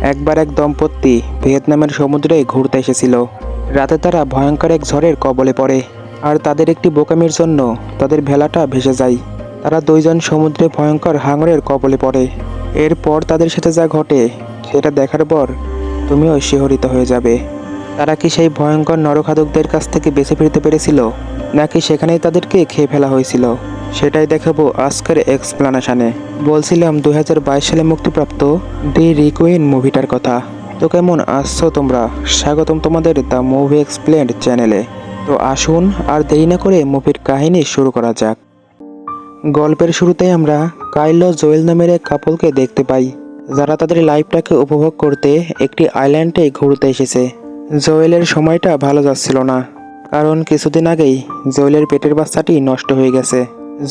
একবার এক দম্পতি ভিয়েতনামের সমুদ্রে ঘুরতে এসেছিল। রাতে তারা ভয়ঙ্কর এক ঝড়ের কবলে পড়ে, আর তাদের একটি বোকামির জন্য তাদের ভেলাটা ভেসে যায়। তারা দুইজন সমুদ্রে ভয়ঙ্কর হাঙরের কবলে পড়ে। এরপর তাদের সাথে যা ঘটে সেটা দেখার পর তুমিও শিহরিত হয়ে যাবে। তারা কি সেই ভয়ঙ্কর নরখাদকদের কাছ থেকে বেঁচে ফিরতে পেরেছিল, নাকি সেখানেই তাদেরকে খেয়ে ফেলা হয়েছিল? সেটাই দেখাবো আজকের এক্সপ্লানেশনে। বলছিলাম 2022 সালে মুক্তিপ্রাপ্ত দি রিকুইন মুভিটার কথা। তো কেমন আসছো তোমরা? স্বাগতম তোমাদের দ্য মুভি এক্সপ্লেন্ড চ্যানেলে। তো আসুন আর দেরি না করে মুভির কাহিনী শুরু করা যাক। গল্পের শুরুতেই আমরা কাইল ও জোয়েল নামের এক কাপলকে দেখতে পাই, যারা তাদের লাইফটাকে উপভোগ করতে একটি আইল্যান্ডে ঘুরতে এসেছে। জোয়েলের সময়টা ভালো যাচ্ছিল না, কারণ কিছুদিন আগেই জোয়েলের পেটের বাচ্চাটি নষ্ট হয়ে গেছে।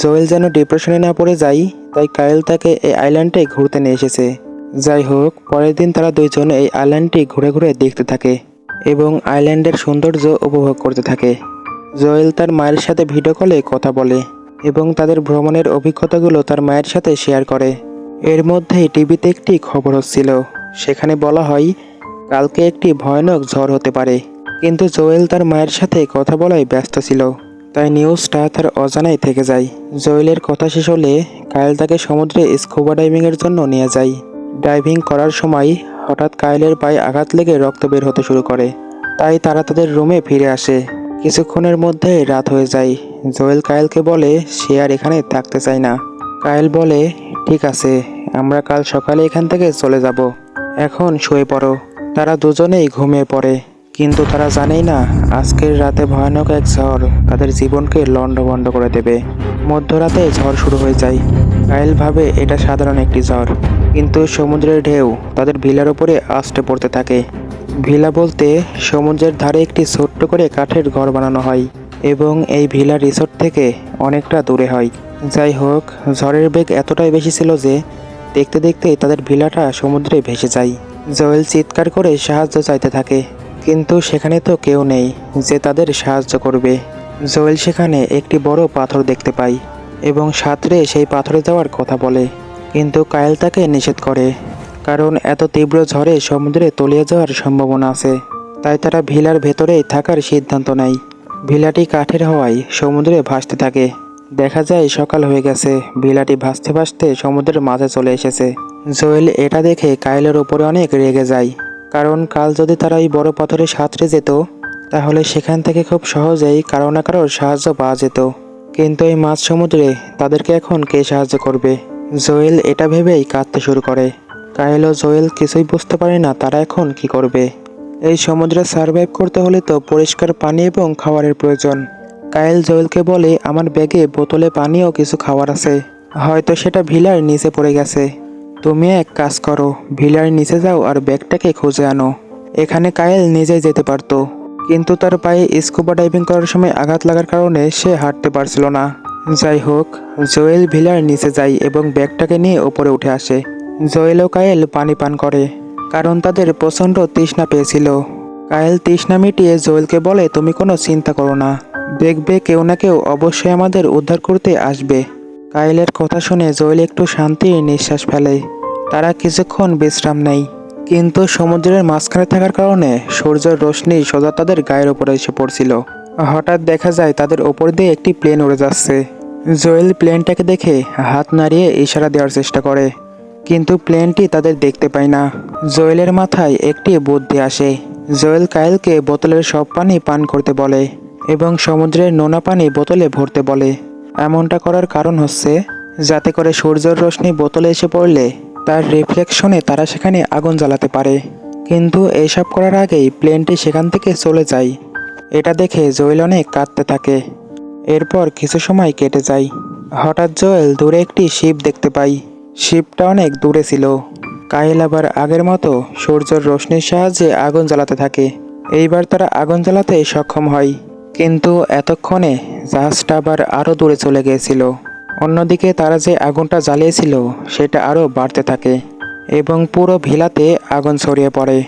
জোয়েল যেন ডিপ্রেশনে না পড়ে যায়, তাই কাইল তাকে এই আইল্যান্ডে ঘুরতে নিয়ে এসেছে। যাই হোক, পরের দিন তারা দুইজন এই আইল্যান্ডটি ঘুরে ঘুরে দেখতে থাকে এবং আইল্যান্ডের সৌন্দর্য উপভোগ করতে থাকে। জোয়েল তার মায়ের সাথে ভিডিও কলে কথা বলে এবং তাদের ভ্রমণের অভিজ্ঞতাগুলো তার মায়ের সাথে শেয়ার করে। এর মধ্যেই টিভিতে একটি খবর হচ্ছিল, সেখানে বলা হয় কালকে একটি ভয়ানক ঝড় হতে পারে। কিন্তু জোয়েল তার মায়ের সাথে কথা বলায় ব্যস্ত ছিল, তাই নিউজটা তার অজানাই থেকে যায়। জোয়েলের কথা শেষ হলে কায়েল তাকে সমুদ্রে স্কুবা ডাইভিংয়ের জন্য নিয়ে যায়। ডাইভিং করার সময় হঠাৎ কায়েলের পায়ে আঘাত লেগে রক্ত বের হতে শুরু করে, তাই তারা তাদের রুমে ফিরে আসে। কিছুক্ষণের মধ্যে রাত হয়ে যায়। জোয়েল কায়েলকে বলে সে আর এখানে থাকতে চায় না। কায়েল বলে, ঠিক আছে, আমরা কাল সকালে এখান থেকে চলে যাব, এখন শুয়ে পড়ো। তারা দুজনেই ঘুমিয়ে পড়ে, কিন্তু তারা জানেই না আজকের রাতে ভয়ানক এক ঝড় তাদের জীবনকে লণ্ডভণ্ড করে দেবে। মধ্যরাতে ঝড় শুরু হয়ে যায়। কায়েল ভাবে এটা সাধারণ একটি ঝড়, কিন্তু সমুদ্রের ঢেউ তাদের ভিলার উপরে আছড়ে পড়তে থাকে। ভিলা বলতে সমুদ্রের ধারে একটি ছোট্ট করে কাঠের ঘর বানানো হয় এবং এই ভিলা রিসোর্ট থেকে অনেকটা দূরে হয়। যাই হোক, ঝড়ের বেগ এতটাই বেশি ছিল যে দেখতে দেখতেই তাদের ভিলাটা সমুদ্রে ভেসে যায়। জোয়েল চিৎকার করে সাহায্য চাইতে থাকে, কিন্তু সেখানে তো কেউ নেই যে তাদের সাহায্য করবে। জোয়েল সেখানে একটি বড় পাথর দেখতে পায় এবং সাঁতরে সেই পাথরে যাওয়ার কথা বলে, কিন্তু কায়েল তাকে নিষেধ করে, কারণ এত তীব্র ঝড়ে সমুদ্রে তলিয়ে যাওয়ার সম্ভাবনা আছে। তাই তারা ভিলার ভেতরেই থাকার সিদ্ধান্ত নেয়। ভিলাটি কাঠের হওয়ায় সমুদ্রে ভাসতে থাকে। দেখা যায় সকাল হয়ে গেছে, ভিলাটি ভাসতে ভাসতে সমুদ্রের মাঝে চলে এসেছে। জোয়েল এটা দেখে কায়েলের ওপরে অনেক রেগে যায়, কারণ কাল যদি তারা এই বড় পাথরে সাঁতরে যেত, তাহলে সেখান থেকে খুব সহজেই কারো না কারোর সাহায্য পাওয়া যেত। কিন্তু এই মাঝ সমুদ্রে তাদেরকে এখন কে সাহায্য করবে? জোয়েল এটা ভেবেই কাঁদতে শুরু করে। কায়েল ও জোয়েল কিছুই বুঝতে পারে না তারা এখন কি করবে। এই সমুদ্রে সার্ভাইভ করতে হলে তো পরিষ্কার পানি এবং খাবারের প্রয়োজন। কায়েল জোয়েলকে বলে, আমার ব্যাগে বোতলে পানি ও কিছু খাবার আছে, হয়তো সেটা ভিলার নিচে পড়ে গেছে। তুমি এক কাজ করো, ভিলার নিচে যাও আর ব্যাগটাকে খুঁজে আনো। এখানে কায়েল নিজেই যেতে পারতো, কিন্তু তার পায়ে স্কুবা ডাইভিং করার সময় আঘাত লাগার কারণে সে হাঁটতে পারছিল না। যাই হোক, জোয়েল ভিলার নিচে যায় এবং ব্যাগটাকে নিয়ে উপরে উঠে আসে। জোয়েল ও কায়েল পানি পান করে, কারণ তাদের প্রচণ্ড তৃষ্ণা পেয়েছিল। কায়েল তৃষ্ণা মিটিয়ে জোয়েলকে বলে, তুমি কোনো চিন্তা করো না, দেখবে কেউ না কেউ অবশ্যই আমাদের উদ্ধার করতে আসবে। কায়েলের কথা শুনে জোয়েল একটু শান্তির নিঃশ্বাস ফেলে। তারা কিছুক্ষণ বিশ্রাম নেয়, কিন্তু সমুদ্রের মাঝখানে থাকার কারণে সূর্যের রোশনি সোজা তাদের গায়ের ওপরে এসে পড়ছিল। হঠাৎ দেখা যায় তাদের ওপর দিয়ে একটি প্লেন উড়ে যাচ্ছে। জোয়েল প্লেনটাকে দেখে হাত নাড়িয়ে ইশারা দেওয়ার চেষ্টা করে, কিন্তু প্লেনটি তাদের দেখতে পায় না। জোয়েলের মাথায় একটি বুদ্ধি আসে। জোয়েল কায়েলকে বোতলের সব পানি পান করতে বলে এবং সমুদ্রের নোনা পানি বোতলে ভরতে বলে। এমনটা করার কারণ হচ্ছে যাতে করে সূর্যের রোশনি বোতলে এসে পড়লে তার রিফ্লেকশনে তারা সেখানে আগুন জ্বালাতে পারে। কিন্তু এইসব করার আগেই প্লেনটি সেখান থেকে চলে যায়। এটা দেখে জোয়েল অনেক কাঁদতে থাকে। এরপর কিছু সময় কেটে যায়। হঠাৎ জোয়েল দূরে একটি শিপ দেখতে পায়। শিপটা অনেক দূরে ছিল। কায়েল আবার আগের মতো সূর্যের রোশনির সাহায্যে আগুন জ্বালাতে থাকে। এইবার তারা আগুন জ্বালাতে সক্ষম হয়, কিন্তু এতক্ষণে জাহাজটা আবার আরও দূরে চলে গিয়েছিল। অন্যদিকে তারা যে আগুনটা জ্বালিয়েছিল সেটা আরও বাড়তে থাকে এবং পুরো ভিলাতে আগুন ছড়িয়ে পড়ে।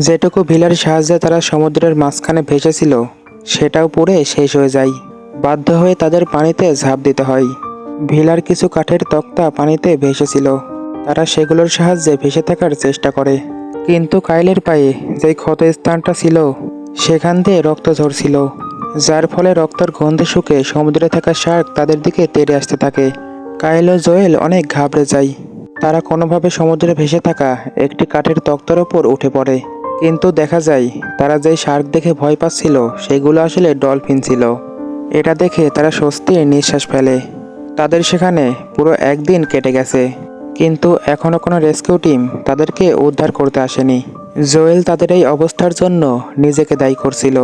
যেটুকু ভিলার সাহায্যে তারা সমুদ্রের মাঝখানে ভেসেছিল সেটাও পুড়ে শেষ হয়ে যায়। বাধ্য হয়ে তাদের পানিতে ঝাঁপ দিতে হয়। ভিলার কিছু কাঠের তক্তা পানিতে ভেসেছিল, তারা সেগুলোর সাহায্যে ভেসে থাকার চেষ্টা করে, কিন্তু কাইলের পায়ে যে ক্ষত স্থানটা ছিল সেখান দিয়ে রক্ত ঝরছিল, যার ফলে রক্তের গন্ধে শুকে সমুদ্রে থাকা শার্ক তাদের দিকে তেড়ে আসতে থাকে। কাইল ও জোয়েল অনেক ঘাবড়ে যায়। তারা কোনোভাবে সমুদ্রে ভেসে থাকা একটি কাঠের তক্তার ওপর উঠে পড়ে, কিন্তু দেখা যায় তারা যেই শার্ক দেখে ভয় পাচ্ছিল সেগুলো আসলে ডলফিন ছিল। এটা দেখে তারা স্বস্তির নিঃশ্বাস ফেলে। তাদের সেখানে পুরো একদিন কেটে গেছে, কিন্তু এখনও কোনো রেস্কিউ টিম তাদেরকে উদ্ধার করতে আসেনি। জোয়েল তাদের এই অবস্থার জন্য নিজেকে দায়ী করছিল,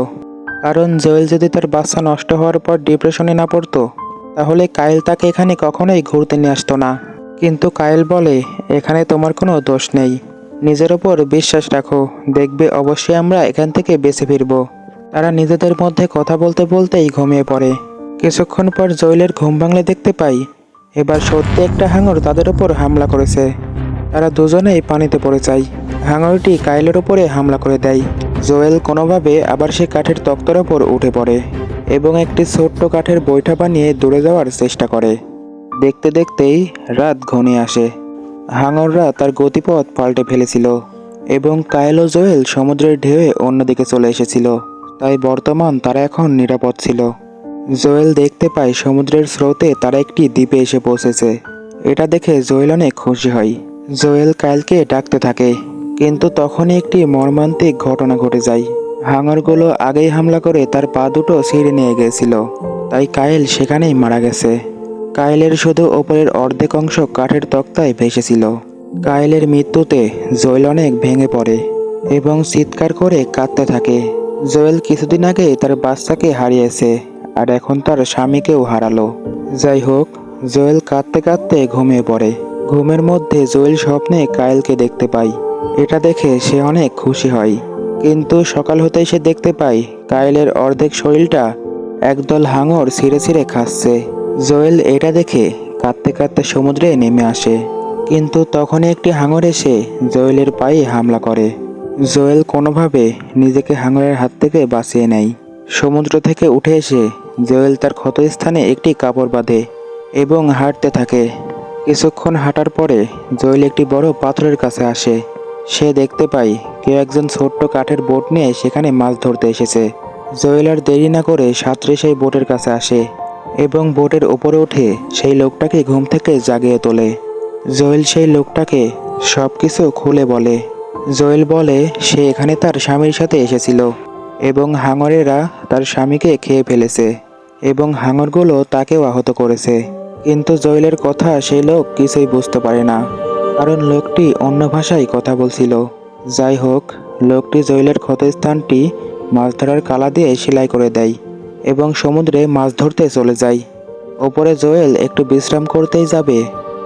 কারণ জোয়েল যদি তার বাচ্চা নষ্ট হওয়ার পর ডিপ্রেশনে না পড়তো তাহলে কাইল তাকে এখানে কখনোই ঘুরতে নিয়ে আসতো না। কিন্তু কাইল বলে, এখানে তোমার কোনো দোষ নেই, নিজের ওপর বিশ্বাস রাখো, দেখবে অবশ্যই আমরা এখান থেকে বেঁচে ফিরব। তারা নিজেদের মধ্যে কথা বলতে বলতেই ঘুমিয়ে পড়ে। কিছুক্ষণ পর জোয়েলের ঘুম ভাঙলে দেখতে পাই এবার সত্যি একটা হাঙর তাদের ওপর হামলা করেছে। তারা দুজনেই পানিতে পড়ে যায়। হাঙরটি কাইলের ওপরে হামলা করে দেয়। জোয়েল কোনোভাবে আবার সে কাঠের তক্তার ওপর উঠে পড়ে এবং একটি ছোট্ট কাঠের বৈঠা বানিয়ে দূরে যাওয়ার চেষ্টা করে। দেখতে দেখতেই রাত ঘনিয়ে আসে। হাঙররা তার গতিপথ পাল্টে ফেলেছিল এবং কাইল ও জোয়েল সমুদ্রের ঢেউয়ে অন্যদিকে চলে এসেছিল, তাই বর্তমান তারা এখন নিরাপদ ছিল। জোয়েল দেখতে পায় সমুদ্রের স্রোতে তারা একটি দ্বীপে এসে পৌঁছেছে। এটা দেখে জোয়েল অনেক খুশি হয়। জোয়েল কাইলকে ডাকতে থাকে, কিন্তু তখনই একটি মর্মান্তিক ঘটনা ঘটে যায়। হাঙরগুলো আগেই হামলা করে তার পা দুটো ছিঁড়ে নিয়ে গিয়েছিল, তাই কাইল সেখানেই মারা গেছে। কাইলের শুধু ওপরের অর্ধেক অংশ কাঠের তক্তায় ভেসেছিল। কাইলের মৃত্যুতে জোয়েল অনেক ভেঙে পড়ে এবং চিৎকার করে কাঁদতে থাকে। জোয়েল কিছুদিন আগে তার বাচ্চাকে হারিয়েছে, আর এখন তার স্বামীকেও হারালো। যাই হোক, জোয়েল কাঁদতে কাঁদতে ঘুমিয়ে পড়ে। ঘুমের মধ্যে জোয়েল স্বপ্নে কাইলকে দেখতে পায়। এটা দেখে সে অনেক খুশি হয়, কিন্তু সকাল হতেই সে দেখতে পায় কাইলের অর্ধেক শরীরটা একদল হাঙর ছিঁড়ে ছিঁড়ে খাচ্ছে। জোয়েল এটা দেখে কাঁদতে কাঁদতে সমুদ্রে নেমে আসে, কিন্তু তখনই একটি হাঙর এসে জোয়েলের পায়ে হামলা করে। জোয়েল কোনোভাবে নিজেকে হাঙরের হাত থেকে বাঁচিয়ে নেয়। সমুদ্র থেকে উঠে এসে জোয়েল তার ক্ষতস্থানে একটি কাপড় বাঁধে এবং হাঁটতে থাকে। কিছুক্ষণ হাঁটার পরে জোয়েল একটি বড় পাথরের কাছে আসে। সে দেখতে পায় কেউ একজন ছোট্ট কাঠের বোট নিয়ে সেখানে মাছ ধরতে এসেছে। জোয়েল আর দেরি না করে সাঁতরে সেই বোটের কাছে আসে এবং বোটের উপরে উঠে সেই লোকটাকে ঘুম থেকে জাগিয়ে তোলে। জোয়েল সেই লোকটাকে সব কিছু খুলে বলে। জোয়েল বলে সে এখানে তার স্বামীর সাথে এসেছিল এবং হাঙরেরা তার স্বামীকে খেয়ে ফেলেছে এবং হাঙরগুলো তাকেও আহত করেছে। কিন্তু জোয়েলের কথা সেই লোক কিছুই বুঝতে পারে না, কারণ লোকটি অন্য ভাষায় কথা বলছিল। যাই হোক, লোকটি জোয়েলের ক্ষতস্থানটি মাছ ধরার কালা দিয়ে সেলাই করে দেয় এবং সমুদ্রে মাছ ধরতে চলে যায়। ওপরে জোয়েল একটু বিশ্রাম করতেই যাবে,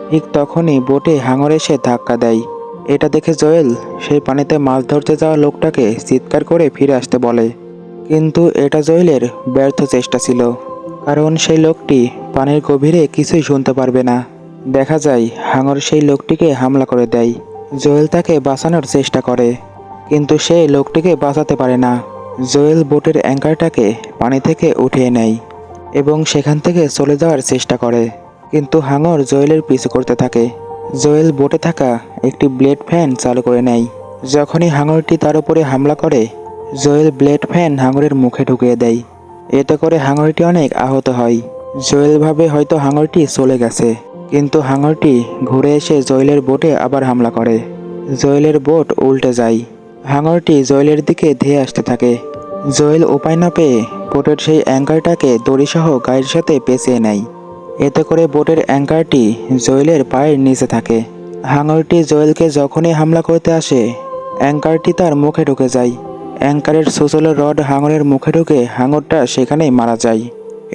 ঠিক তখনই বোটে হাঙর এসে ধাক্কা দেয়। এটা দেখে জোয়েল সেই পানিতে মাছ ধরতে যাওয়া লোকটাকে চিৎকার করে ফিরে আসতে বলে, কিন্তু এটা জোয়েলের ব্যর্থ চেষ্টা ছিল, কারণ সেই লোকটি পানির গভীরে কিছুই শুনতে পারবে না। দেখা যায় হাঙর সেই লোকটিকে হামলা করে দেয়। জোয়েল তাকে বাঁচানোর চেষ্টা করে, কিন্তু সে লোকটিকে বাঁচাতে পারে না। জোয়েল বোটের অ্যাঙ্কারটাকে পানি থেকে উঠিয়ে নেয় এবং সেখান থেকে চলে যাওয়ার চেষ্টা করে, কিন্তু হাঙর জোয়েলের পিছু করতে থাকে। জোয়েল বোটে থাকা একটি ব্লেড ফ্যান চালু করে নেয়। যখনই হাঙরটি তার উপরে হামলা করে, জোয়েল ব্লেড ফ্যান হাঙরের মুখে ঢুকিয়ে দেয়। এতে করে হাঙরটি অনেক আহত হয়। জোয়েল ভাবে হয়তো হাঙরটি চলে গেছে, কিন্তু হাঙরটি ঘুরে এসে জোয়েলের বোটে আবার হামলা করে। জোয়েলের বোট উল্টে যায়। হাঙরটি জোয়েলের দিকে ধেয়ে আসতে থাকে। জোয়েল উপায় না পেয়ে বোটের সেই অ্যাঙ্কারটাকে দড়িসহ গায়ের সাথে পেঁচিয়ে নেয়। এতে করে বোটের অ্যাঙ্কারটি জোয়েলের পায়ের নিচে থাকে। হাঙরটি জোয়েলকে যখনই হামলা করতে আসে, অ্যাঙ্কারটি তার মুখে ঢুকে যায়। অ্যাঙ্কারের সুচলো রড হাঙরের মুখে ঢুকে হাঙরটা সেখানেই মারা যায়।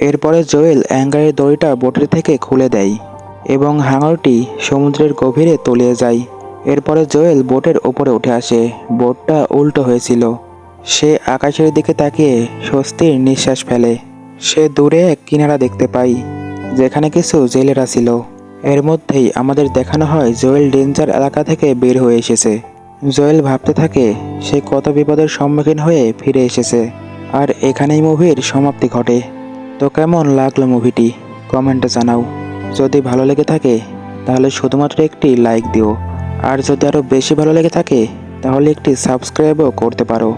এরপরে জোয়েল অ্যাঙ্কারের দড়িটা বোটের থেকে খুলে দেয় এবং হাঙরটি সমুদ্রের গভীরে তলিয়ে যায়। এরপরে জোয়েল বোটের ওপরে উঠে আসে। বোটটা উল্টো হয়েছিল। সে আকাশের দিকে তাকিয়ে স্বস্তির নিঃশ্বাস ফেলে। সে দূরে এক কিনারা দেখতে পায়, যেখানে কিছু জেলেরা ছিল। এর মধ্যেই আমাদের দেখানো হয় জোয়েল ডেঞ্জার এলাকা থেকে বের হয়ে এসেছে। জোয়েল ভাবতে থাকে সে কত বিপদের সম্মুখীন হয়ে ফিরে এসেছে। আর এখানেই মুভির সমাপ্তি ঘটে। তো কেমন লাগলো মুভিটি কমেন্টে জানাও। যদি ভালো লেগে থাকে তাহলে শুধুমাত্র একটি লাইক দিও, আর যদি আরও বেশি ভালো লেগে থাকে তাহলে একটি সাবস্ক্রাইবও করতে পারো।